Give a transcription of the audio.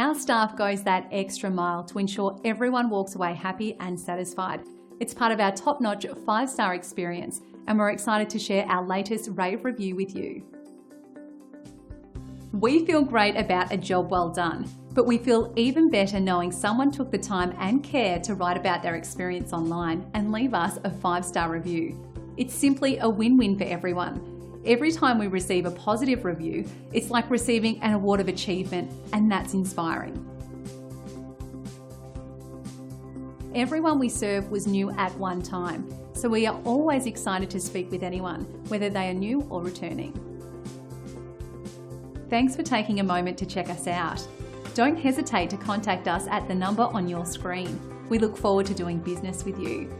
Our staff goes that extra mile to ensure everyone walks away happy and satisfied. It's part of our top-notch 5-star experience, and we're excited to share our latest rave review with you. We feel great about a job well done, but we feel even better knowing someone took the time and care to write about their experience online and leave us a 5-star review. It's simply a win-win for everyone. Every time we receive a positive review, it's like receiving an award of achievement, and that's inspiring. Everyone we serve was new at one time, so we are always excited to speak with anyone, whether they are new or returning. Thanks for taking a moment to check us out. Don't hesitate to contact us at the number on your screen. We look forward to doing business with you.